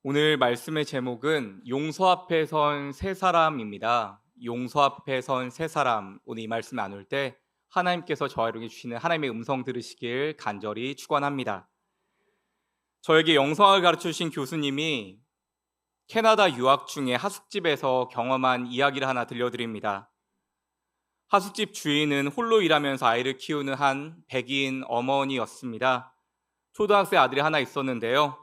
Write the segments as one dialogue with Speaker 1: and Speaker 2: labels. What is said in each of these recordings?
Speaker 1: 오늘 말씀의 제목은 용서 앞에 선 세 사람입니다. 용서 앞에 선 세 사람. 오늘 이 말씀 나눌 때 하나님께서 저에게 주시는 하나님의 음성 들으시길 간절히 축원합니다. 저에게 영성학을 가르쳐 주신 교수님이 캐나다 유학 중에 하숙집에서 경험한 이야기를 하나 들려드립니다. 하숙집 주인은 홀로 일하면서 아이를 키우는 한 백인 어머니였습니다. 초등학생 아들이 하나 있었는데요.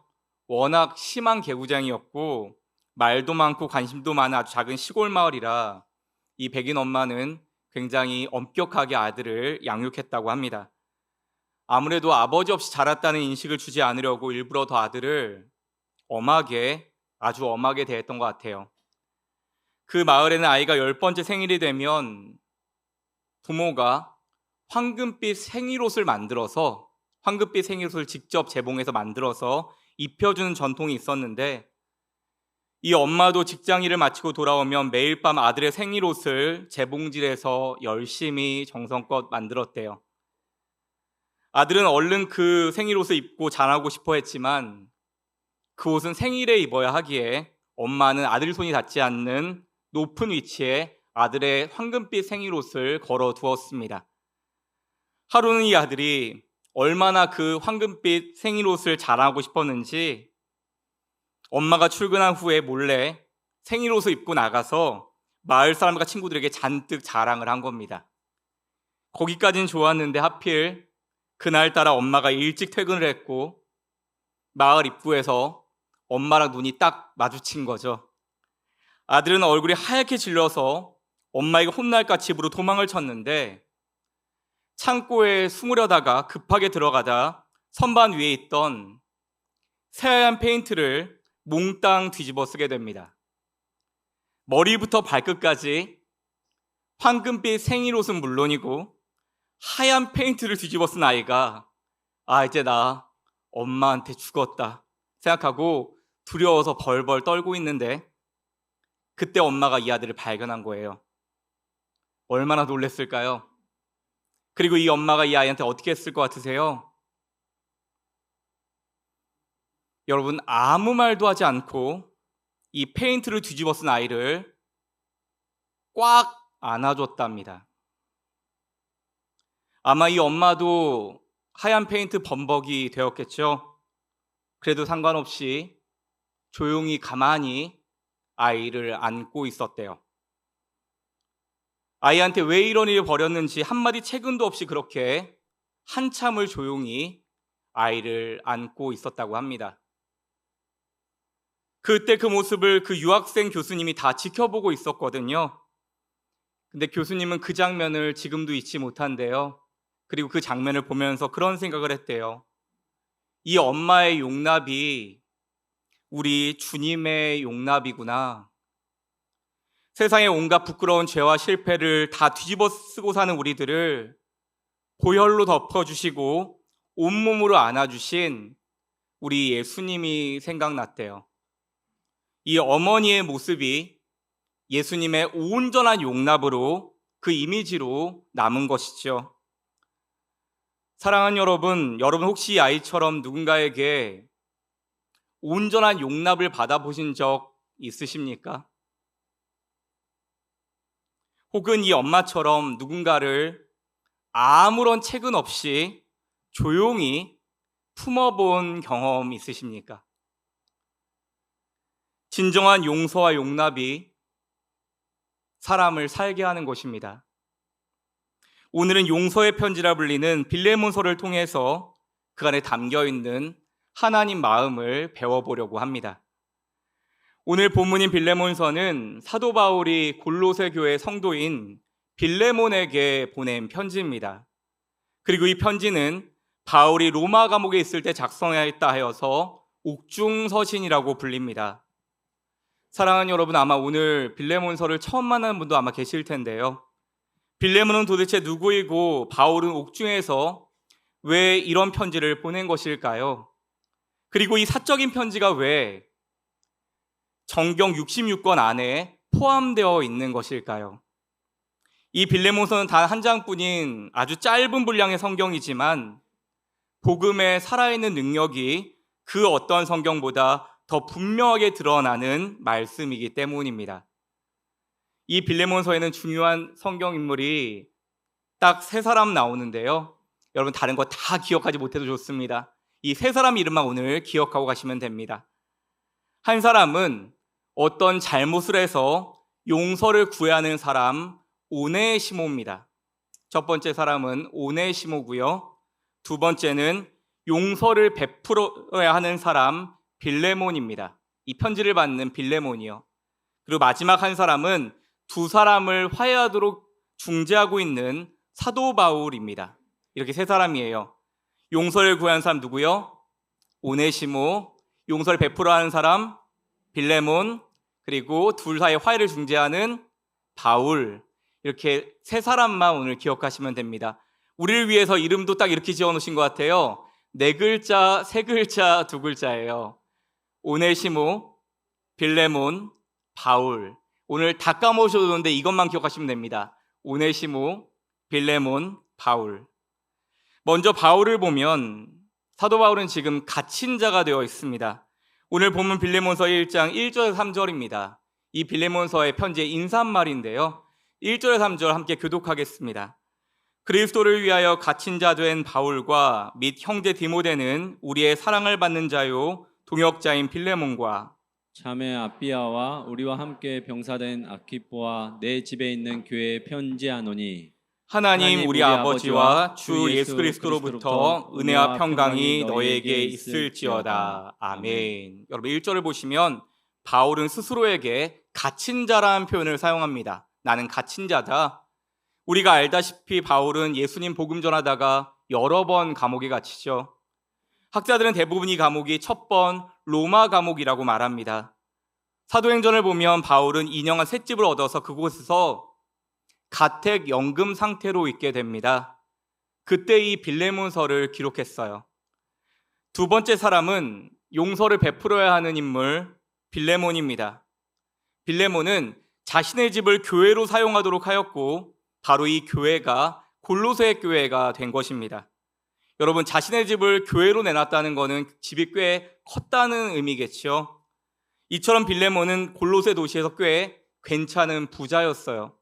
Speaker 1: 워낙 심한 개구장이었고 말도 많고 관심도 많은 아주 작은 시골 마을이라 이 백인 엄마는 굉장히 엄격하게 아들을 양육했다고 합니다. 아무래도 아버지 없이 자랐다는 인식을 주지 않으려고 일부러 더 아들을 아주 엄하게 대했던 것 같아요. 그 마을에는 아이가 10번째 생일이 되면 부모가 황금빛 생일옷을 직접 재봉해서 만들어서 입혀주는 전통이 있었는데, 이 엄마도 직장 일을 마치고 돌아오면 매일 밤 아들의 생일옷을 재봉질해서 열심히 정성껏 만들었대요. 아들은 얼른 그 생일옷을 입고 자라고 싶어 했지만 그 옷은 생일에 입어야 하기에 엄마는 아들 손이 닿지 않는 높은 위치에 아들의 황금빛 생일옷을 걸어 두었습니다. 하루는 이 아들이 얼마나 그 황금빛 생일옷을 자랑하고 싶었는지 엄마가 출근한 후에 몰래 생일옷을 입고 나가서 마을 사람과 친구들에게 잔뜩 자랑을 한 겁니다. 거기까지는 좋았는데 하필 그날따라 엄마가 일찍 퇴근을 했고 마을 입구에서 엄마랑 눈이 딱 마주친 거죠. 아들은 얼굴이 하얗게 질려서 엄마에게 혼날까 집으로 도망을 쳤는데, 창고에 숨으려다가 급하게 들어가다 선반 위에 있던 새하얀 페인트를 몽땅 뒤집어 쓰게 됩니다. 머리부터 발끝까지 황금빛 생일옷은 물론이고 하얀 페인트를 뒤집어 쓴 아이가 이제 나 엄마한테 죽었다 생각하고 두려워서 벌벌 떨고 있는데, 그때 엄마가 이 아들을 발견한 거예요. 얼마나 놀랬을까요? 그리고 이 엄마가 이 아이한테 어떻게 했을 것 같으세요? 여러분, 아무 말도 하지 않고 이 페인트를 뒤집어 쓴 아이를 꽉 안아줬답니다. 아마 이 엄마도 하얀 페인트 범벅이 되었겠죠. 그래도 상관없이 조용히 가만히 아이를 안고 있었대요. 아이한테 왜 이런 일을 벌였는지 한마디 책임도 없이 그렇게 한참을 조용히 아이를 안고 있었다고 합니다. 그때 그 모습을 그 유학생 교수님이 다 지켜보고 있었거든요. 근데 교수님은 그 장면을 지금도 잊지 못한대요. 그리고 그 장면을 보면서 그런 생각을 했대요. 이 엄마의 용납이 우리 주님의 용납이구나. 세상의 온갖 부끄러운 죄와 실패를 다 뒤집어 쓰고 사는 우리들을 보혈로 덮어주시고 온몸으로 안아주신 우리 예수님이 생각났대요. 이 어머니의 모습이 예수님의 온전한 용납으로, 그 이미지로 남은 것이죠. 사랑하는 여러분 혹시 이 아이처럼 누군가에게 온전한 용납을 받아보신 적 있으십니까? 혹은 이 엄마처럼 누군가를 아무런 책임 없이 조용히 품어본 경험 있으십니까? 진정한 용서와 용납이 사람을 살게 하는 것입니다. 오늘은 용서의 편지라 불리는 빌레몬서를 통해서 그 안에 담겨있는 하나님 마음을 배워보려고 합니다. 오늘 본문인 빌레몬서는 사도 바울이 골로새 교회 성도인 빌레몬에게 보낸 편지입니다. 그리고 이 편지는 바울이 로마 감옥에 있을 때 작성했다 하여서 옥중서신이라고 불립니다. 사랑하는 여러분, 아마 오늘 빌레몬서를 처음 만나는 분도 아마 계실 텐데요. 빌레몬은 도대체 누구이고 바울은 옥중에서 왜 이런 편지를 보낸 것일까요? 그리고 이 사적인 편지가 왜 정경 66권 안에 포함되어 있는 것일까요? 이 빌레몬서는 단 한 장뿐인 아주 짧은 분량의 성경이지만 복음의 살아있는 능력이 그 어떤 성경보다 더 분명하게 드러나는 말씀이기 때문입니다. 이 빌레몬서에는 중요한 성경 인물이 딱 세 사람 나오는데요. 여러분 다른 거 다 기억하지 못해도 좋습니다. 이 세 사람 이름만 오늘 기억하고 가시면 됩니다. 한 사람은 어떤 잘못을 해서 용서를 구해야 하는 사람 오네시모입니다. 첫 번째 사람은 오네시모고요. 두 번째는 용서를 베풀어야 하는 사람 빌레몬입니다. 이 편지를 받는 빌레몬이요. 그리고 마지막 한 사람은 두 사람을 화해하도록 중재하고 있는 사도 바울입니다. 이렇게 세 사람이에요. 용서를 구한 사람 누구요? 오네시모. 용서를 베풀어 하는 사람 빌레몬. 그리고 둘 사이의 화해를 중재하는 바울. 이렇게 세 사람만 오늘 기억하시면 됩니다. 우리를 위해서 이름도 딱 이렇게 지어놓으신 것 같아요. 네 글자, 세 글자, 두 글자예요. 오네시모, 빌레몬, 바울. 오늘 다 까먹으셔도 되는데 이것만 기억하시면 됩니다. 오네시모, 빌레몬, 바울. 먼저 바울을 보면 사도 바울은 지금 갇힌 자가 되어 있습니다. 오늘 본문 빌레몬서 1장 1절 3절입니다. 이 빌레몬서의 편지의 인사말인데요. 1절 3절 함께 교독하겠습니다. 그리스도를 위하여 갇힌 자 된 바울과 및 형제 디모데는 우리의 사랑을 받는 자요 동역자인 빌레몬과
Speaker 2: 자매 아비아와 우리와 함께 병사된 아키포와 내 집에 있는 교회에 편지하노니
Speaker 1: 하나님 우리 아버지와 주 예수 그리스도로부터 은혜와 평강이 너에게 있을지어다. 아멘. 여러분 1절을 보시면 바울은 스스로에게 갇힌 자라는 표현을 사용합니다. 나는 갇힌 자다. 우리가 알다시피 바울은 예수님 복음 전하다가 여러 번 감옥에 갇히죠. 학자들은 대부분 이 감옥이 첫 번 로마 감옥이라고 말합니다. 사도행전을 보면 바울은 인형한 셋집을 얻어서 그곳에서 가택 연금 상태로 있게 됩니다. 그때 이 빌레몬서를 기록했어요. 두 번째 사람은 용서를 베풀어야 하는 인물 빌레몬입니다. 빌레몬은 자신의 집을 교회로 사용하도록 하였고 바로 이 교회가 골로새 교회가 된 것입니다. 여러분 자신의 집을 교회로 내놨다는 것은 집이 꽤 컸다는 의미겠죠. 이처럼 빌레몬은 골로새 도시에서 꽤 괜찮은 부자였어요.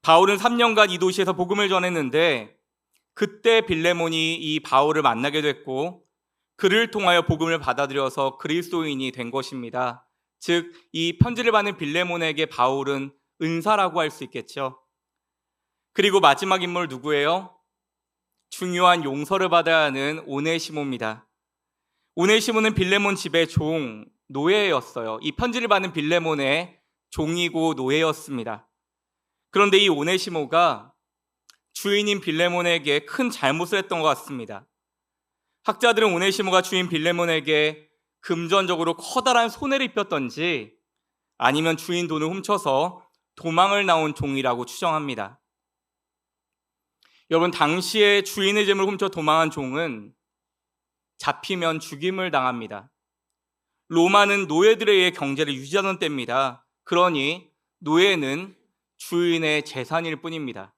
Speaker 1: 바울은 3년간 이 도시에서 복음을 전했는데 그때 빌레몬이 이 바울을 만나게 됐고 그를 통하여 복음을 받아들여서 그리스도인이 된 것입니다. 즉 이 편지를 받는 빌레몬에게 바울은 은사라고 할 수 있겠죠. 그리고 마지막 인물 누구예요? 중요한 용서를 받아야 하는 오네시모입니다. 오네시모는 빌레몬 집의 종, 노예였어요. 이 편지를 받는 빌레몬의 종이고 노예였습니다. 그런데 이 오네시모가 주인인 빌레몬에게 큰 잘못을 했던 것 같습니다. 학자들은 오네시모가 주인 빌레몬에게 금전적으로 커다란 손해를 입혔던지 아니면 주인 돈을 훔쳐서 도망을 나온 종이라고 추정합니다. 여러분 당시에 주인의 재물을 훔쳐 도망한 종은 잡히면 죽임을 당합니다. 로마는 노예들에 의해 경제를 유지하던 때입니다. 그러니 노예는 주인의 재산일 뿐입니다.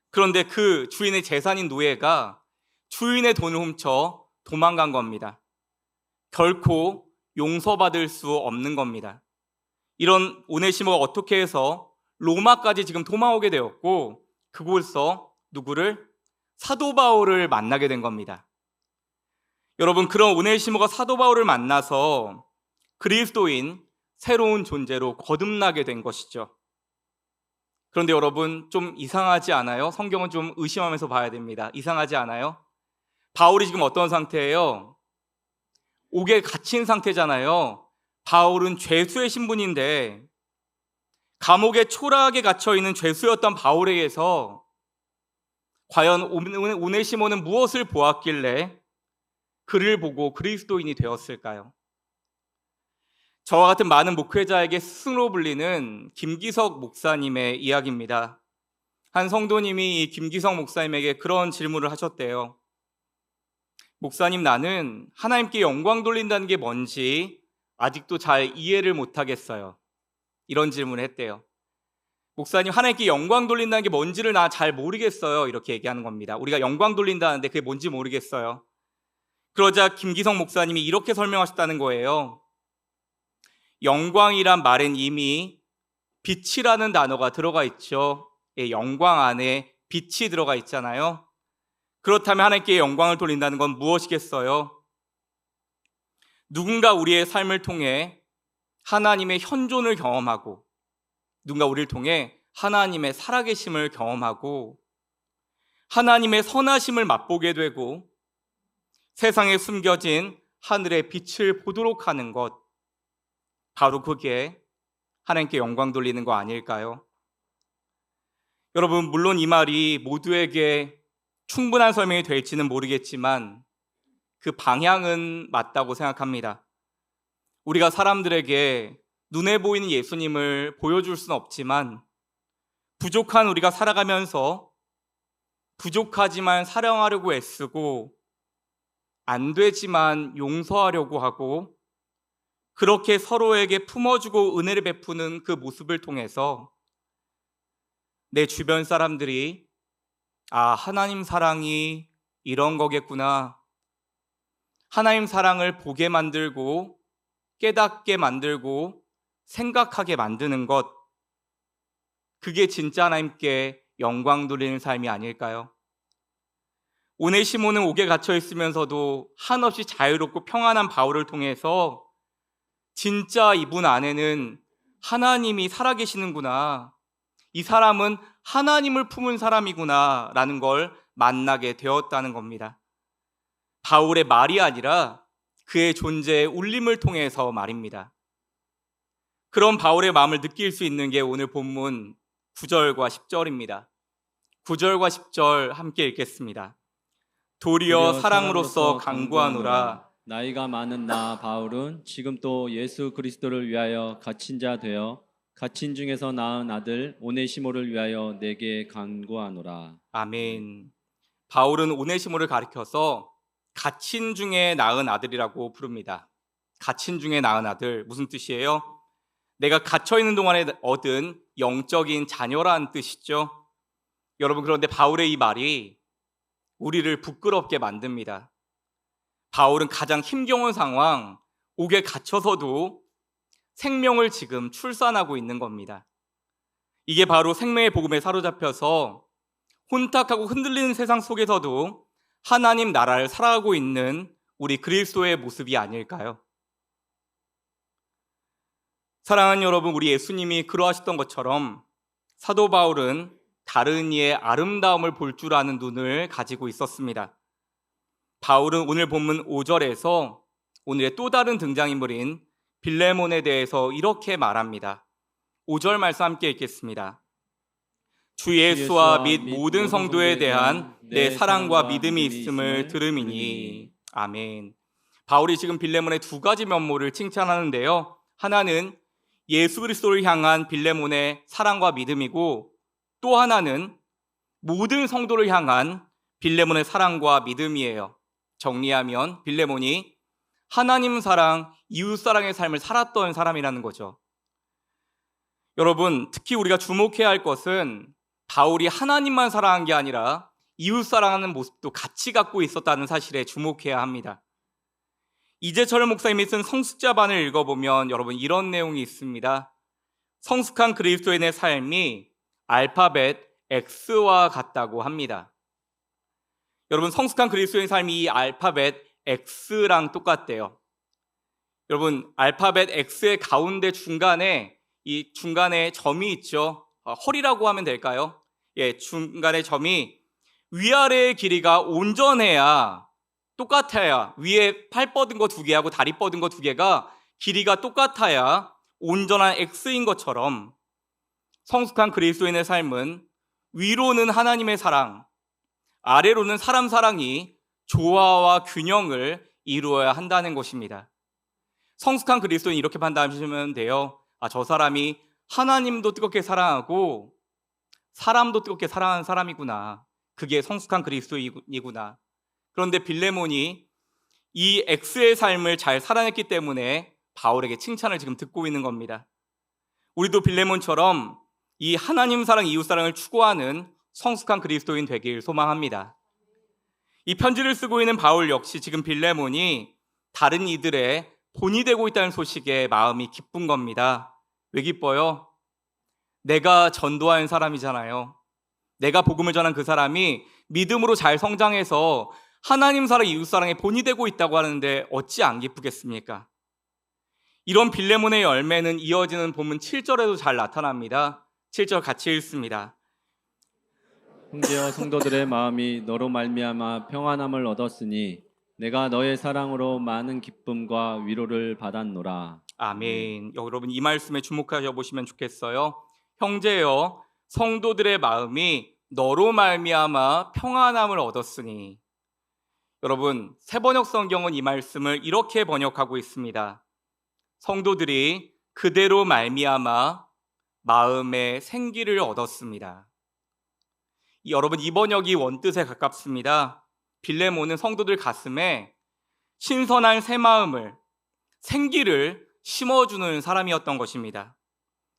Speaker 1: 그런데 그 주인의 재산인 노예가 주인의 돈을 훔쳐 도망간 겁니다. 결코 용서받을 수 없는 겁니다. 이런 오네시모가 어떻게 해서 로마까지 지금 도망오게 되었고 그곳에서 누구를? 사도 바울을 만나게 된 겁니다. 여러분 그런 오네시모가 사도 바울을 만나서 그리스도인 새로운 존재로 거듭나게 된 것이죠. 그런데 여러분 좀 이상하지 않아요? 성경은 좀 의심하면서 봐야 됩니다. 이상하지 않아요? 바울이 지금 어떤 상태예요? 옥에 갇힌 상태잖아요. 바울은 죄수의 신분인데 감옥에 초라하게 갇혀있는 죄수였던 바울에게서 과연 오네시모는 무엇을 보았길래 그를 보고 그리스도인이 되었을까요? 저와 같은 많은 목회자에게 스승으로 불리는 김기석 목사님의 이야기입니다. 한 성도님이 이 김기석 목사님에게 그런 질문을 하셨대요. 목사님, 나는 하나님께 영광 돌린다는 게 뭔지 아직도 잘 이해를 못하겠어요. 이런 질문을 했대요. 목사님, 하나님께 영광 돌린다는 게 뭔지를 나 잘 모르겠어요. 이렇게 얘기하는 겁니다. 우리가 영광 돌린다는데 그게 뭔지 모르겠어요. 그러자 김기성 목사님이 이렇게 설명하셨다는 거예요. 영광이란 말엔 이미 빛이라는 단어가 들어가 있죠. 예, 영광 안에 빛이 들어가 있잖아요. 그렇다면 하나님께 영광을 돌린다는 건 무엇이겠어요? 누군가 우리의 삶을 통해 하나님의 현존을 경험하고, 누군가 우리를 통해 하나님의 살아계심을 경험하고, 하나님의 선하심을 맛보게 되고, 세상에 숨겨진 하늘의 빛을 보도록 하는 것, 바로 그게 하나님께 영광 돌리는 거 아닐까요? 여러분, 물론 이 말이 모두에게 충분한 설명이 될지는 모르겠지만 그 방향은 맞다고 생각합니다. 우리가 사람들에게 눈에 보이는 예수님을 보여줄 수는 없지만, 부족한 우리가 살아가면서 부족하지만 사랑하려고 애쓰고, 안 되지만 용서하려고 하고, 그렇게 서로에게 품어주고 은혜를 베푸는 그 모습을 통해서 내 주변 사람들이 하나님 사랑이 이런 거겠구나, 하나님 사랑을 보게 만들고 깨닫게 만들고 생각하게 만드는 것, 그게 진짜 하나님께 영광 돌리는 삶이 아닐까요? 오네시모는 옥에 갇혀 있으면서도 한없이 자유롭고 평안한 바울을 통해서 진짜 이분 안에는 하나님이 살아계시는구나, 이 사람은 하나님을 품은 사람이구나 라는 걸 만나게 되었다는 겁니다. 바울의 말이 아니라 그의 존재의 울림을 통해서 말입니다. 그런 바울의 마음을 느낄 수 있는 게 오늘 본문 9절과 10절입니다. 9절과 10절 함께 읽겠습니다. 도리어 사랑으로서 간구하노라.
Speaker 2: 나이가 많은 나 바울은 지금 또 예수 그리스도를 위하여 갇힌 자 되어 갇힌 중에서 낳은 아들 오네시모를 위하여 내게 간구하노라.
Speaker 1: 아멘. 바울은 오네시모를 가리켜서 갇힌 중에 낳은 아들이라고 부릅니다. 갇힌 중에 낳은 아들, 무슨 뜻이에요? 내가 갇혀 있는 동안에 얻은 영적인 자녀라는 뜻이죠. 여러분, 그런데 바울의 이 말이 우리를 부끄럽게 만듭니다. 바울은 가장 힘겨운 상황, 옥에 갇혀서도 생명을 지금 출산하고 있는 겁니다. 이게 바로 생명의 복음에 사로잡혀서 혼탁하고 흔들리는 세상 속에서도 하나님 나라를 살아가고 있는 우리 그리스도의 모습이 아닐까요? 사랑하는 여러분, 우리 예수님이 그러하셨던 것처럼 사도 바울은 다른 이의 아름다움을 볼 줄 아는 눈을 가지고 있었습니다. 바울은 오늘 본문 5절에서 오늘의 또 다른 등장인물인 빌레몬에 대해서 이렇게 말합니다. 5절 말씀 함께 읽겠습니다. 주 예수와 및 모든 성도에 대한 내 사랑과 믿음이 있음을 들음이니. 아멘. 바울이 지금 빌레몬의 두 가지 면모를 칭찬하는데요. 하나는 예수 그리스도를 향한 빌레몬의 사랑과 믿음이고, 또 하나는 모든 성도를 향한 빌레몬의 사랑과 믿음이에요. 정리하면 빌레몬이 하나님 사랑, 이웃 사랑의 삶을 살았던 사람이라는 거죠. 여러분, 특히 우리가 주목해야 할 것은 바울이 하나님만 사랑한 게 아니라 이웃 사랑하는 모습도 같이 갖고 있었다는 사실에 주목해야 합니다. 이재철 목사님이 쓴 성숙자반을 읽어보면 여러분, 이런 내용이 있습니다. 성숙한 그리스도인의 삶이 알파벳 X와 같다고 합니다. 여러분, 성숙한 그리스도인의 삶이 이 알파벳 X랑 똑같대요. 여러분, 알파벳 X의 가운데 중간에 이 중간에 점이 있죠. 허리라고 하면 될까요? 예, 중간에 점이 위아래의 길이가 온전해야, 똑같아야, 위에 팔 뻗은 거 두 개하고 다리 뻗은 거 두 개가 길이가 똑같아야 온전한 X인 것처럼 성숙한 그리스도인의 삶은 위로는 하나님의 사랑, 아래로는 사람 사랑이 조화와 균형을 이루어야 한다는 것입니다. 성숙한 그리스도인 이렇게 판단하시면 돼요. 저 사람이 하나님도 뜨겁게 사랑하고 사람도 뜨겁게 사랑하는 사람이구나. 그게 성숙한 그리스도이구나. 그런데 빌레몬이 이 X의 삶을 잘 살아냈기 때문에 바울에게 칭찬을 지금 듣고 있는 겁니다. 우리도 빌레몬처럼 이 하나님 사랑, 이웃 사랑을 추구하는 성숙한 그리스도인 되길 소망합니다. 이 편지를 쓰고 있는 바울 역시 지금 빌레몬이 다른 이들의 본이 되고 있다는 소식에 마음이 기쁜 겁니다. 왜 기뻐요? 내가 전도한 사람이잖아요. 내가 복음을 전한 그 사람이 믿음으로 잘 성장해서 하나님 사랑, 이웃 사랑의 본이 되고 있다고 하는데 어찌 안 기쁘겠습니까? 이런 빌레몬의 열매는 이어지는 본문 7절에도 잘 나타납니다. 7절 같이 읽습니다.
Speaker 2: 형제여 성도들의 마음이 너로 말미암아 평안함을 얻었으니 내가 너의 사랑으로 많은 기쁨과 위로를 받았노라.
Speaker 1: 아멘. 여러분 이 말씀에 주목하셔 보시면 좋겠어요. 형제여 성도들의 마음이 너로 말미암아 평안함을 얻었으니. 여러분 새번역 성경은 이 말씀을 이렇게 번역하고 있습니다. 성도들이 그대로 말미암아 마음의 생기를 얻었습니다. 여러분 이 번역이 원뜻에 가깝습니다. 빌레몬은 성도들 가슴에 신선한 새 마음을, 생기를 심어주는 사람이었던 것입니다.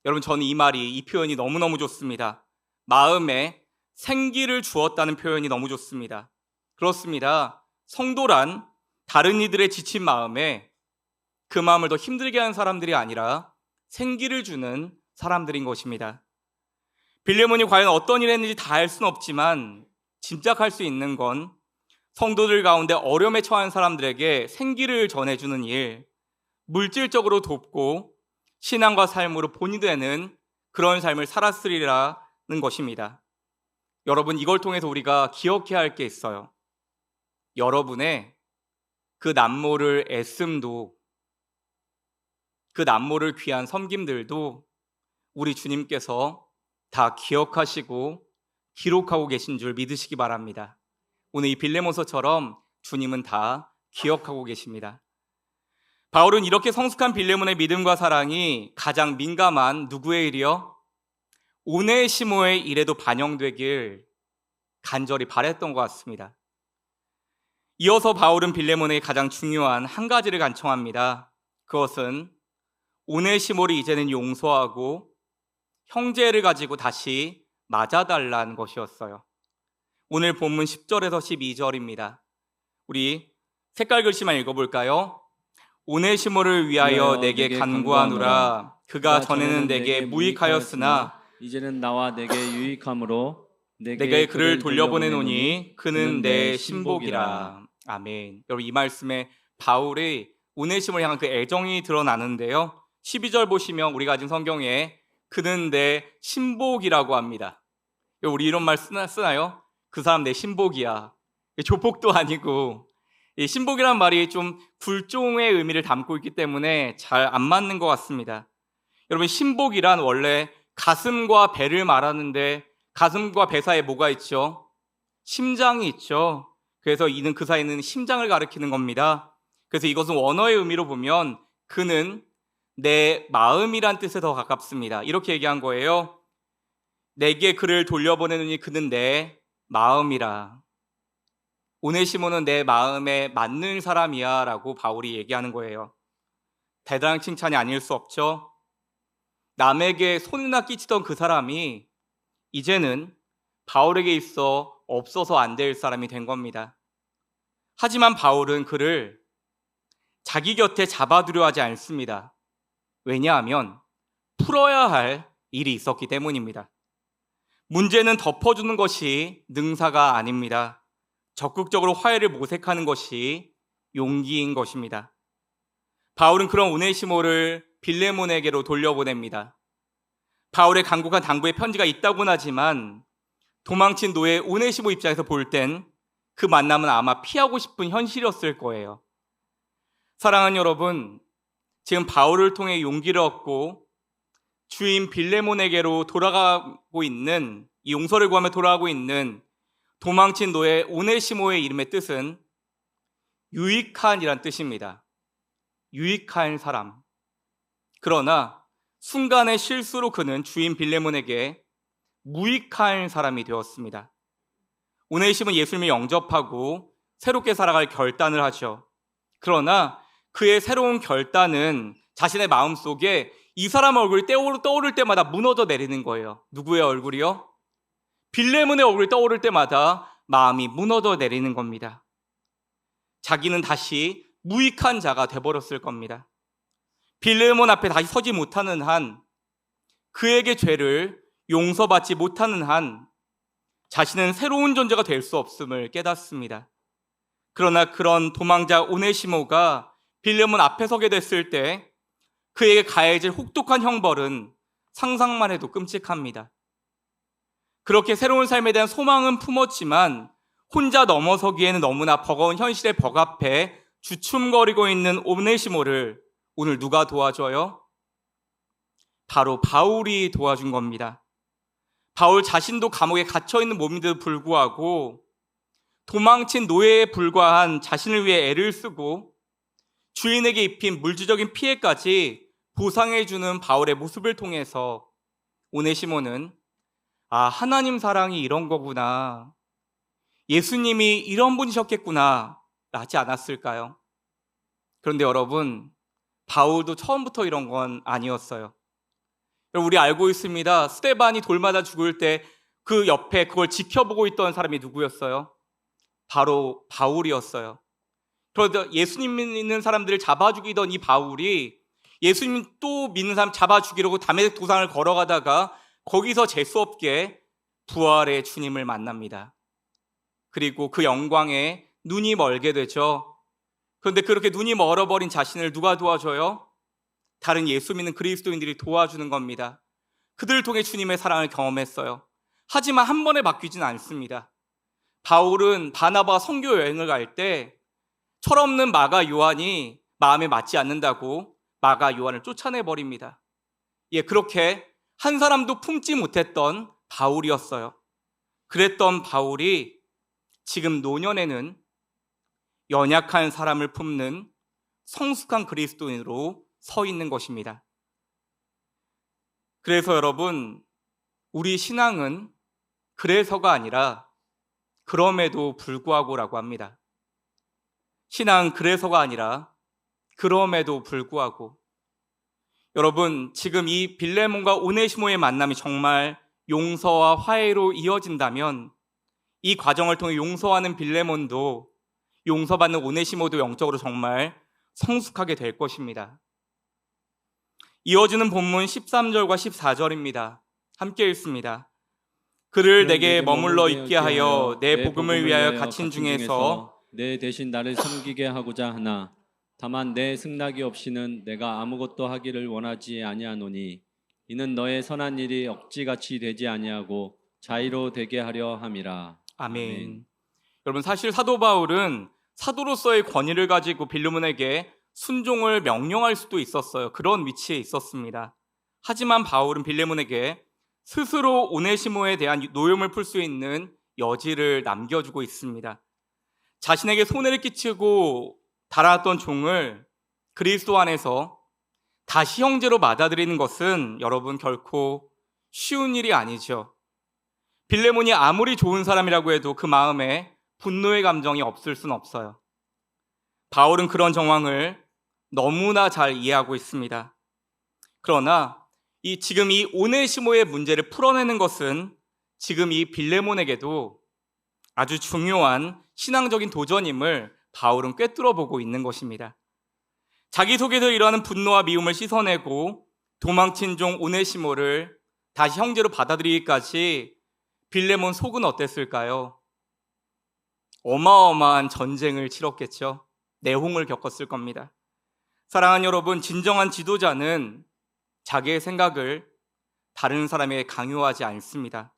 Speaker 1: 여러분 저는 이 표현이 너무너무 좋습니다. 마음에 생기를 주었다는 표현이 너무 좋습니다. 그렇습니다. 성도란 다른 이들의 지친 마음에 그 마음을 더 힘들게 하는 사람들이 아니라 생기를 주는 사람들인 것입니다. 빌레몬이 과연 어떤 일을 했는지 다 알 수는 없지만 짐작할 수 있는 건 성도들 가운데 어려움에 처한 사람들에게 생기를 전해주는 일, 물질적으로 돕고 신앙과 삶으로 본이 되는 그런 삶을 살았으리라는 것입니다. 여러분 이걸 통해서 우리가 기억해야 할 게 있어요. 여러분의 그 남모를 애씀도, 그 남모를 귀한 섬김들도 우리 주님께서 다 기억하시고 기록하고 계신 줄 믿으시기 바랍니다. 오늘 이 빌레몬서처럼 주님은 다 기억하고 계십니다. 바울은 이렇게 성숙한 빌레몬의 믿음과 사랑이 가장 민감한 누구의 일이요? 오네시모의 일에도 반영되길 간절히 바랬던 것 같습니다. 이어서 바울은 빌레몬에게 가장 중요한 한 가지를 간청합니다. 그것은 오네시모를 이제는 용서하고 형제를 가지고 다시 맞아달라는 것이었어요. 오늘 본문 10절에서 12절입니다. 우리 색깔 글씨만 읽어볼까요? 오네시모를 위하여 내게 간구하노라. 그가 전에는 내게 무익하였으나
Speaker 2: 이제는 나와 내게 유익함으로
Speaker 1: 내게 그를 돌려보내노니 그는 내 신복이라. 아멘. 여러분 이 말씀에 바울의 오네시모를 향한 그 애정이 드러나는데요. 12절 보시면 우리가 가진 성경에 그는 내 신복이라고 합니다. 우리 이런 말 쓰나요? 그 사람 내 신복이야. 조폭도 아니고. 이 신복이라는 말이 좀 굴종의 의미를 담고 있기 때문에 잘 안 맞는 것 같습니다. 여러분 신복이란 원래 가슴과 배를 말하는데 가슴과 배 사이에 뭐가 있죠? 심장이 있죠. 그래서 이는 그 사이는 심장을 가리키는 겁니다. 그래서 이것은 원어의 의미로 보면 그는 내 마음이란 뜻에 더 가깝습니다. 이렇게 얘기한 거예요. 내게 그를 돌려보내느니 그는 내 마음이라. 오네시모는 내 마음에 맞는 사람이야 라고 바울이 얘기하는 거예요. 대단한 칭찬이 아닐 수 없죠. 남에게 손이나 끼치던 그 사람이 이제는 바울에게 있어 없어서 안 될 사람이 된 겁니다. 하지만 바울은 그를 자기 곁에 잡아두려 하지 않습니다. 왜냐하면 풀어야 할 일이 있었기 때문입니다. 문제는 덮어주는 것이 능사가 아닙니다. 적극적으로 화해를 모색하는 것이 용기인 것입니다. 바울은 그런 오네시모를 빌레몬에게로 돌려보냅니다. 바울의 간곡한 당부의 편지가 있다고는 하지만 도망친 노예 오네시모 입장에서 볼 땐 그 만남은 아마 피하고 싶은 현실이었을 거예요. 사랑하는 여러분, 지금 바울을 통해 용기를 얻고 주인 빌레몬에게로 돌아가고 있는, 이 용서를 구하며 돌아가고 있는 도망친 노예 오네시모의 이름의 뜻은 유익한이란 뜻입니다. 유익한 사람. 그러나 순간의 실수로 그는 주인 빌레몬에게 무익한 사람이 되었습니다. 오네시모는 예수님을 영접하고 새롭게 살아갈 결단을 하죠. 그러나 그의 새로운 결단은 자신의 마음속에 이 사람 얼굴이 떠오를 때마다 무너져 내리는 거예요. 누구의 얼굴이요? 빌레몬의 얼굴이 떠오를 때마다 마음이 무너져 내리는 겁니다. 자기는 다시 무익한 자가 돼버렸을 겁니다. 빌레몬 앞에 다시 서지 못하는 한, 그에게 죄를 용서받지 못하는 한 자신은 새로운 존재가 될 수 없음을 깨닫습니다. 그러나 그런 도망자 오네시모가 빌레몬 앞에 서게 됐을 때 그에게 가해질 혹독한 형벌은 상상만 해도 끔찍합니다. 그렇게 새로운 삶에 대한 소망은 품었지만 혼자 넘어서기에는 너무나 버거운 현실의 벽 앞에 주춤거리고 있는 오네시모를 오늘 누가 도와줘요? 바로 바울이 도와준 겁니다. 바울 자신도 감옥에 갇혀있는 몸인데도 불구하고 도망친 노예에 불과한 자신을 위해 애를 쓰고 주인에게 입힌 물질적인 피해까지 보상해주는 바울의 모습을 통해서 오네시모는 하나님 사랑이 이런 거구나, 예수님이 이런 분이셨겠구나 라지 않았을까요? 그런데 여러분, 바울도 처음부터 이런 건 아니었어요. 우리 알고 있습니다. 스데반이 돌 맞아 죽을 때 그 옆에 그걸 지켜보고 있던 사람이 누구였어요? 바로 바울이었어요. 그러다 예수님 믿는 사람들을 잡아 죽이던 이 바울이 예수님 또 믿는 사람 잡아 죽이려고 다메섹 도상을 걸어가다가 거기서 재수없게 부활의 주님을 만납니다. 그리고 그 영광에 눈이 멀게 되죠. 그런데 그렇게 눈이 멀어버린 자신을 누가 도와줘요? 다른 예수 믿는 그리스도인들이 도와주는 겁니다. 그들을 통해 주님의 사랑을 경험했어요. 하지만 한 번에 바뀌진 않습니다. 바울은 바나바가 선교 여행을 갈 때 철없는 마가 요한이 마음에 맞지 않는다고 마가 요한을 쫓아내버립니다. 그렇게 한 사람도 품지 못했던 바울이었어요. 그랬던 바울이 지금 노년에는 연약한 사람을 품는 성숙한 그리스도인으로 서 있는 것입니다. 그래서 여러분, 우리 신앙은 그래서가 아니라 그럼에도 불구하고라고 합니다. 신앙은 그래서가 아니라 그럼에도 불구하고. 여러분, 지금 이 빌레몬과 오네시모의 만남이 정말 용서와 화해로 이어진다면 이 과정을 통해 용서하는 빌레몬도 용서받는 오네시모도 영적으로 정말 성숙하게 될 것입니다. 이어지는 본문 13절과 14절입니다. 함께 읽습니다. 그를 내게 머물러 있게 하여 내 복음을 위하여 갇힌 중에서
Speaker 2: 내 대신 나를 섬기게 하고자 하나 다만 내 승낙이 없이는 내가 아무것도 하기를 원하지 아니하노니 이는 너의 선한 일이 억지같이 되지 아니하고 자의로 되게 하려 함이라.
Speaker 1: 아멘. 여러분, 사실 사도 바울은 사도로서의 권위를 가지고 빌레몬에게 순종을 명령할 수도 있었어요. 그런 위치에 있었습니다. 하지만 바울은 빌레몬에게 스스로 오네시모에 대한 노염을 풀 수 있는 여지를 남겨주고 있습니다. 자신에게 손해를 끼치고 달아났던 종을 그리스도 안에서 다시 형제로 받아들이는 것은 여러분 결코 쉬운 일이 아니죠. 빌레몬이 아무리 좋은 사람이라고 해도 그 마음에 분노의 감정이 없을 수는 없어요. 바울은 그런 정황을 너무나 잘 이해하고 있습니다. 그러나 지금 이 오네시모의 문제를 풀어내는 것은 지금 이 빌레몬에게도 아주 중요한 신앙적인 도전임을 바울은 꿰뚫어 보고 있는 것입니다. 자기속에서 일어나는 분노와 미움을 씻어내고 도망친 종 오네시모를 다시 형제로 받아들이기까지 빌레몬 속은 어땠을까요? 어마어마한 전쟁을 치렀겠죠. 내홍을 겪었을 겁니다. 사랑하는 여러분, 진정한 지도자는 자기의 생각을 다른 사람에게 강요하지 않습니다.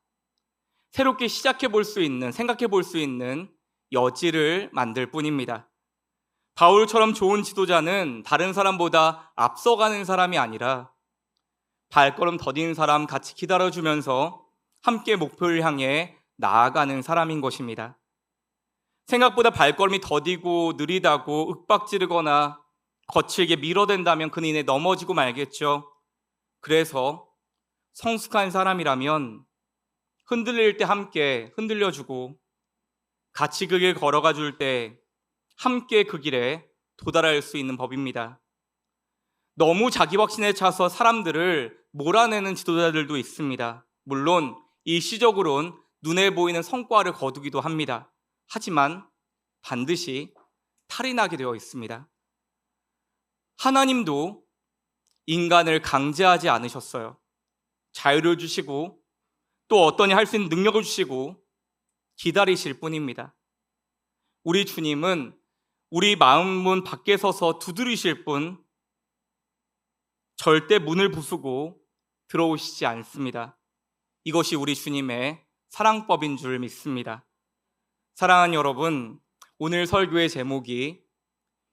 Speaker 1: 새롭게 시작해 볼 수 있는, 생각해 볼 수 있는 여지를 만들 뿐입니다. 바울처럼 좋은 지도자는 다른 사람보다 앞서가는 사람이 아니라 발걸음 더딘 사람 같이 기다려주면서 함께 목표를 향해 나아가는 사람인 것입니다. 생각보다 발걸음이 더디고 느리다고 윽박지르거나 거칠게 밀어댄다면 그는 이내 넘어지고 말겠죠. 그래서 성숙한 사람이라면 흔들릴 때 함께 흔들려주고 같이 그 길 걸어가 줄 때 함께 그 길에 도달할 수 있는 법입니다. 너무 자기 확신에 차서 사람들을 몰아내는 지도자들도 있습니다. 물론 일시적으로는 눈에 보이는 성과를 거두기도 합니다. 하지만 반드시 탈이 나게 되어 있습니다. 하나님도 인간을 강제하지 않으셨어요. 자유를 주시고 또 어떠니 할 수 있는 능력을 주시고 기다리실 뿐입니다. 우리 주님은 우리 마음문 밖에 서서 두드리실 뿐 절대 문을 부수고 들어오시지 않습니다. 이것이 우리 주님의 사랑법인 줄 믿습니다. 사랑하는 여러분, 오늘 설교의 제목이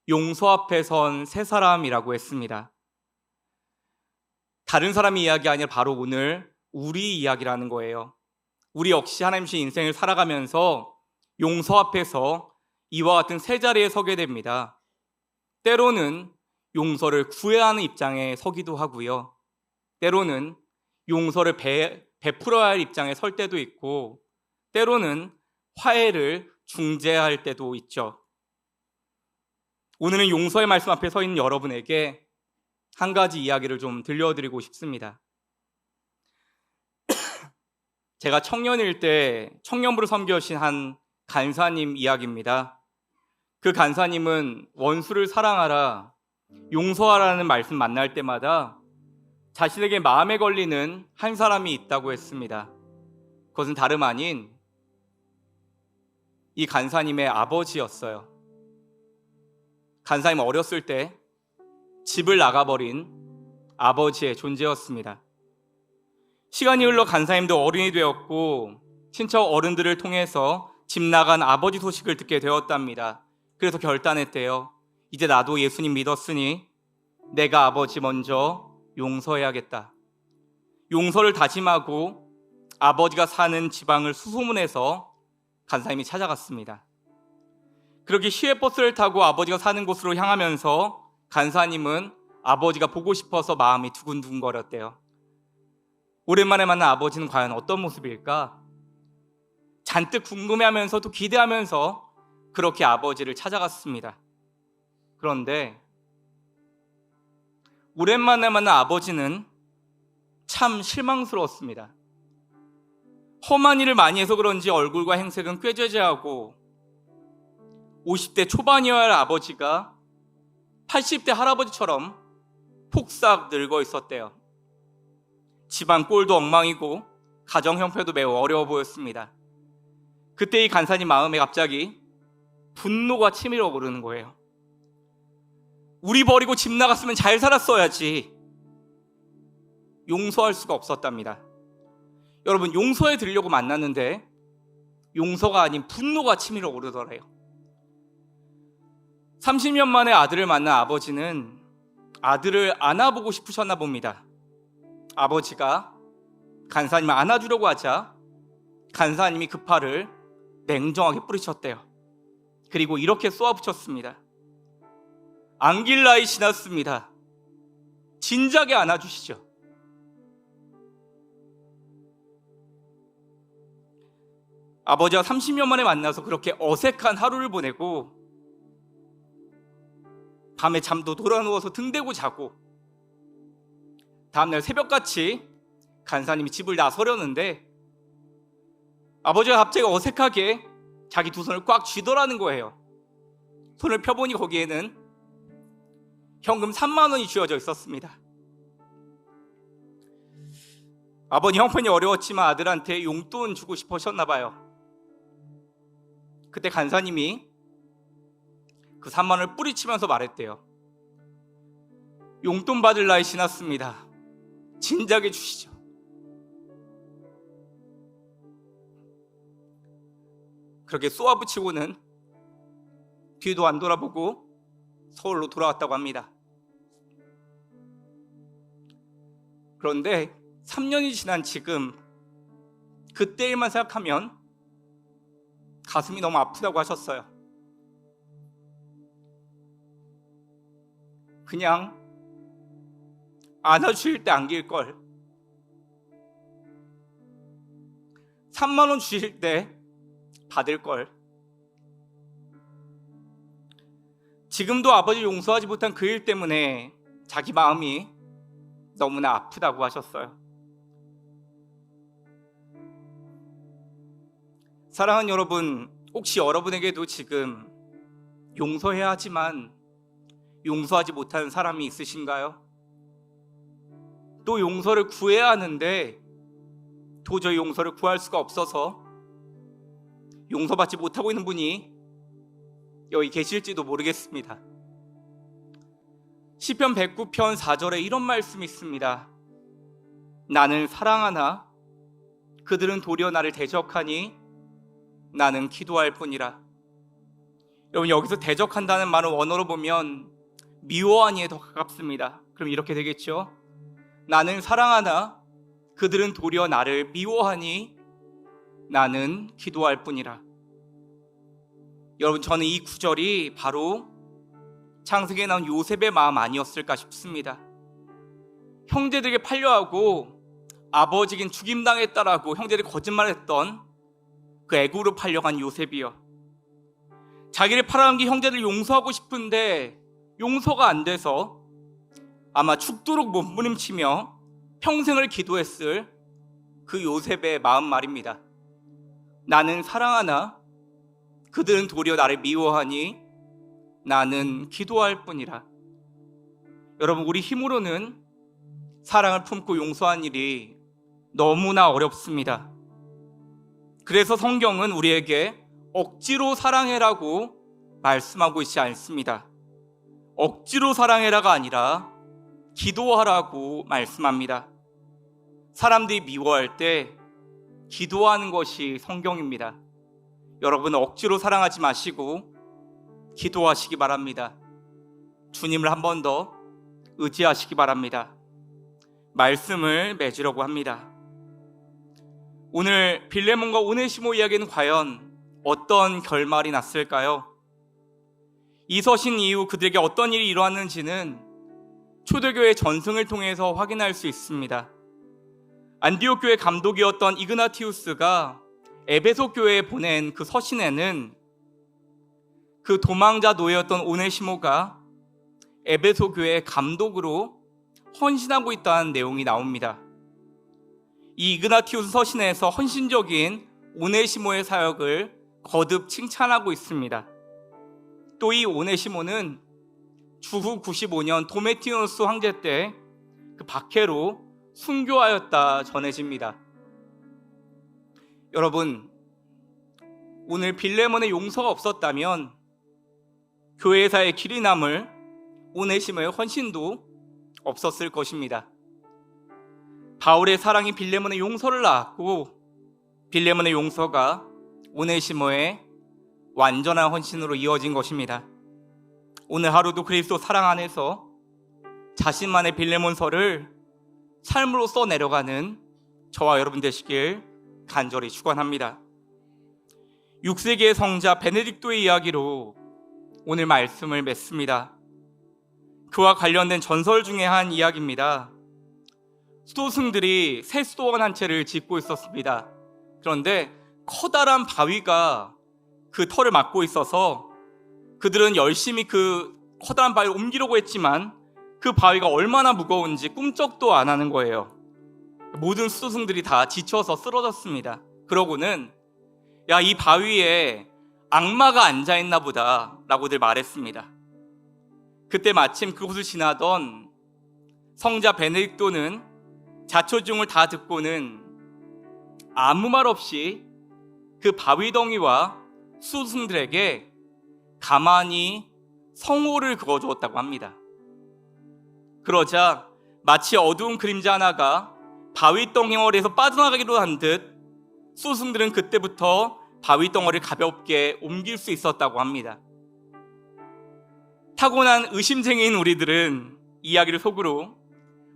Speaker 1: 용서 앞에 선 세 사람이라고 했습니다. 다른 사람의 이야기 아니라 바로 오늘 우리 이야기라는 거예요. 우리 역시 하나님 주신 인생을 살아가면서 용서 앞에서 이와 같은 세 자리에 서게 됩니다. 때로는 용서를 구해야 하는 입장에 서기도 하고요. 때로는 용서를 베풀어야 할 입장에 설 때도 있고, 때로는 화해를 중재할 때도 있죠. 오늘은 용서의 말씀 앞에 서 있는 여러분에게 한 가지 이야기를 좀 들려드리고 싶습니다. 제가 청년일 때 청년부를 섬겨주신 한 간사님 이야기입니다. 그 간사님은 원수를 사랑하라, 용서하라는 말씀 만날 때마다 자신에게 마음에 걸리는 한 사람이 있다고 했습니다. 그것은 다름 아닌 이 간사님의 아버지였어요. 간사님 어렸을 때 집을 나가버린 아버지의 존재였습니다. 시간이 흘러 간사님도 어른이 되었고 친척 어른들을 통해서 집 나간 아버지 소식을 듣게 되었답니다. 그래서 결단했대요. 이제 나도 예수님 믿었으니 내가 아버지 먼저 용서해야겠다. 용서를 다짐하고 아버지가 사는 지방을 수소문해서 간사님이 찾아갔습니다. 그렇게 시외버스를 타고 아버지가 사는 곳으로 향하면서 간사님은 아버지가 보고 싶어서 마음이 두근두근거렸대요. 오랜만에 만난 아버지는 과연 어떤 모습일까? 잔뜩 궁금해하면서도 기대하면서 그렇게 아버지를 찾아갔습니다. 그런데 오랜만에 만난 아버지는 참 실망스러웠습니다. 험한 일을 많이 해서 그런지 얼굴과 행색은 꾀죄죄하고 50대 초반이어야 할 아버지가 80대 할아버지처럼 폭삭 늙어 있었대요. 집안 꼴도 엉망이고 가정 형편도 매우 어려워 보였습니다. 그때 이 간사님 마음에 갑자기 분노가 치밀어 오르는 거예요. 우리 버리고 집 나갔으면 잘 살았어야지. 용서할 수가 없었답니다. 여러분, 용서해 드리려고 만났는데 용서가 아닌 분노가 치밀어 오르더래요. 30년 만에 아들을 만난 아버지는 아들을 안아보고 싶으셨나 봅니다. 아버지가 간사님을 안아주려고 하자 간사님이 그 팔을 냉정하게 뿌리쳤대요. 그리고 이렇게 쏘아붙였습니다. 안길 나이 지났습니다. 진작에 안아주시죠. 아버지와 30년 만에 만나서 그렇게 어색한 하루를 보내고 밤에 잠도 돌아누워서 등 대고 자고 다음날 새벽같이 간사님이 집을 나서려는데 아버지가 갑자기 어색하게 자기 두 손을 꽉 쥐더라는 거예요. 손을 펴보니 거기에는 현금 3만 원이 쥐어져 있었습니다. 아버지 형편이 어려웠지만 아들한테 용돈 주고 싶으셨나 봐요. 그때 간사님이 그 3만 원을 뿌리치면서 말했대요. 용돈 받을 나이 지났습니다. 진작에 주시죠. 그렇게 쏘아붙이고는 뒤도 안 돌아보고 서울로 돌아왔다고 합니다. 그런데 3년이 지난 지금 그때 일만 생각하면 가슴이 너무 아프다고 하셨어요. 그냥 안아주실 때 안길 걸, 3만 원 주실 때 받을 걸. 지금도 아버지 용서하지 못한 그 일 때문에 자기 마음이 너무나 아프다고 하셨어요. 사랑하는 여러분, 혹시 여러분에게도 지금 용서해야 하지만 용서하지 못하는 사람이 있으신가요? 또 용서를 구해야 하는데 도저히 용서를 구할 수가 없어서 용서받지 못하고 있는 분이 여기 계실지도 모르겠습니다. 시편 109편 4절에 이런 말씀이 있습니다. 나는 사랑하나 그들은 도리어 나를 대적하니 나는 기도할 뿐이라. 여러분, 여기서 대적한다는 말은 원어로 보면 미워하니에 더 가깝습니다. 그럼 이렇게 되겠죠? 나는 사랑하나 그들은 도리어 나를 미워하니 나는 기도할 뿐이라. 여러분, 저는 이 구절이 바로 창세기에 나온 요셉의 마음 아니었을까 싶습니다. 형제들에게 팔려하고 아버지긴 죽임당했다라고 형제들이 거짓말했던 그 애굽으로 팔려간 요셉이요, 자기를 팔아넘긴 형제들 용서하고 싶은데 용서가 안 돼서 아마 죽도록 몸부림치며 평생을 기도했을 그 요셉의 마음 말입니다. 나는 사랑하나 그들은 도리어 나를 미워하니 나는 기도할 뿐이라. 여러분, 우리 힘으로는 사랑을 품고 용서한 일이 너무나 어렵습니다. 그래서 성경은 우리에게 억지로 사랑해라고 말씀하고 있지 않습니다. 억지로 사랑해라가 아니라 기도하라고 말씀합니다. 사람들이 미워할 때 기도하는 것이 성경입니다. 여러분, 억지로 사랑하지 마시고 기도하시기 바랍니다. 주님을 한 번 더 의지하시기 바랍니다. 말씀을 맺으려고 합니다. 오늘 빌레몬과 오네시모 이야기는 과연 어떤 결말이 났을까요? 이 서신 이후 그들에게 어떤 일이 일어났는지는 초대교회 전승을 통해서 확인할 수 있습니다. 안디옥 교회 감독이었던 이그나티우스가 에베소 교회에 보낸 그 서신에는 그 도망자 노예였던 오네시모가 에베소 교회의 감독으로 헌신하고 있다는 내용이 나옵니다. 이 이그나티우스 서신에서 헌신적인 오네시모의 사역을 거듭 칭찬하고 있습니다. 또 이 오네시모는 주후 95년 도메티누스 황제 때 그 박해로 순교하였다 전해집니다. 여러분, 오늘 빌레몬의 용서가 없었다면 교회사의 길이 남을 오네시모의 헌신도 없었을 것입니다. 바울의 사랑이 빌레몬의 용서를 낳았고 빌레몬의 용서가 오네시모의 완전한 헌신으로 이어진 것입니다. 오늘 하루도 그리스도 사랑 안에서 자신만의 빌레몬서를 삶으로 써내려가는 저와 여러분 되시길 간절히 축원합니다. 6세기의 성자 베네딕토의 이야기로 오늘 말씀을 맺습니다. 그와 관련된 전설 중에 한 이야기입니다. 수도승들이 새 수도원 한 채를 짓고 있었습니다. 그런데 커다란 바위가 그 터를 막고 있어서 그들은 열심히 그 커다란 바위를 옮기려고 했지만 그 바위가 얼마나 무거운지 꿈쩍도 안 하는 거예요. 모든 수도승들이 다 지쳐서 쓰러졌습니다. 그러고는 야, 이 바위에 악마가 앉아있나 보다 라고들 말했습니다. 그때 마침 그곳을 지나던 성자 베네딕토는 자초지종을 다 듣고는 아무 말 없이 그 바위덩이와 수도승들에게 가만히 성호를 그어주었다고 합니다. 그러자 마치 어두운 그림자 하나가 바위덩어리에서 빠져나가기로 한 듯 수도승들은 그때부터 바위덩어리를 가볍게 옮길 수 있었다고 합니다. 타고난 의심쟁이인 우리들은 이 이야기를 속으로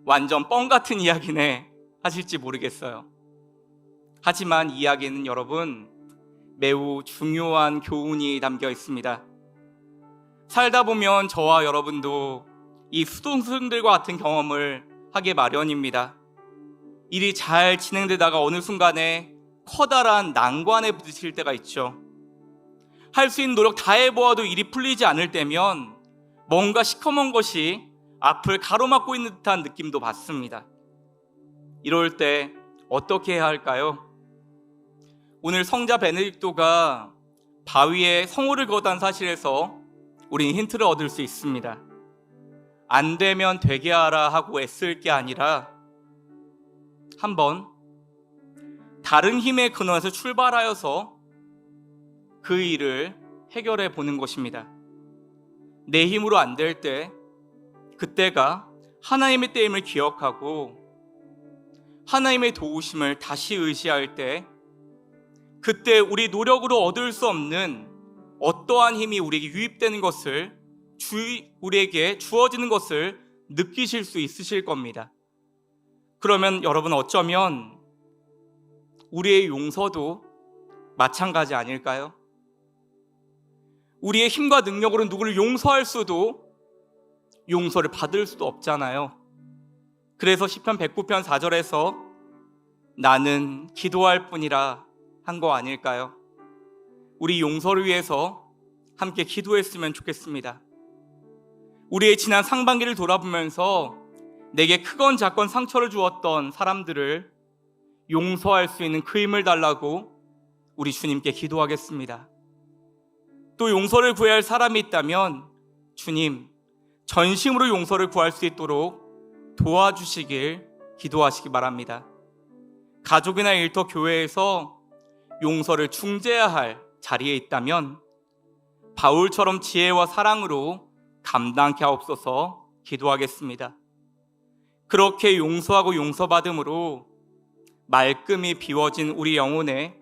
Speaker 1: 완전 뻥 같은 이야기네 하실지 모르겠어요. 하지만 이 이야기는 여러분 매우 중요한 교훈이 담겨 있습니다. 살다 보면 저와 여러분도 이 수도승들과 같은 경험을 하게 마련입니다. 일이 잘 진행되다가 어느 순간에 커다란 난관에 부딪힐 때가 있죠. 할 수 있는 노력 다 해보아도 일이 풀리지 않을 때면 뭔가 시커먼 것이 앞을 가로막고 있는 듯한 느낌도 받습니다. 이럴 때 어떻게 해야 할까요? 오늘 성자 베네딕토가 바위에 성호를 그었다는 사실에서 우리는 힌트를 얻을 수 있습니다. 안 되면 되게 하라 하고 애쓸 게 아니라 한번 다른 힘의 근원에서 출발하여서 그 일을 해결해 보는 것입니다. 내 힘으로 안 될 때 그때가 하나님의 때임을 기억하고 하나님의 도우심을 다시 의지할 때 그때 우리 노력으로 얻을 수 없는 어떠한 힘이 우리에게 유입되는 것을 우리에게 주어지는 것을 느끼실 수 있으실 겁니다. 그러면 여러분 어쩌면 우리의 용서도 마찬가지 아닐까요? 우리의 힘과 능력으로 누구를 용서할 수도 용서를 받을 수도 없잖아요. 그래서 시편 109편 4절에서 나는 기도할 뿐이라 한 거 아닐까요? 우리 용서를 위해서 함께 기도했으면 좋겠습니다. 우리의 지난 상반기를 돌아보면서 내게 크건 작건 상처를 주었던 사람들을 용서할 수 있는 그 힘을 달라고 우리 주님께 기도하겠습니다. 또 용서를 구해야 할 사람이 있다면 주님, 전심으로 용서를 구할 수 있도록 도와주시길 기도하시기 바랍니다. 가족이나 일터, 교회에서 용서를 중재해야 할 자리에 있다면 바울처럼 지혜와 사랑으로 감당케 하옵소서 기도하겠습니다. 그렇게 용서하고 용서받음으로 말끔히 비워진 우리 영혼에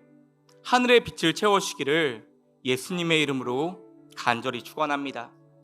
Speaker 1: 하늘의 빛을 채워주시기를 예수님의 이름으로 간절히 축원합니다.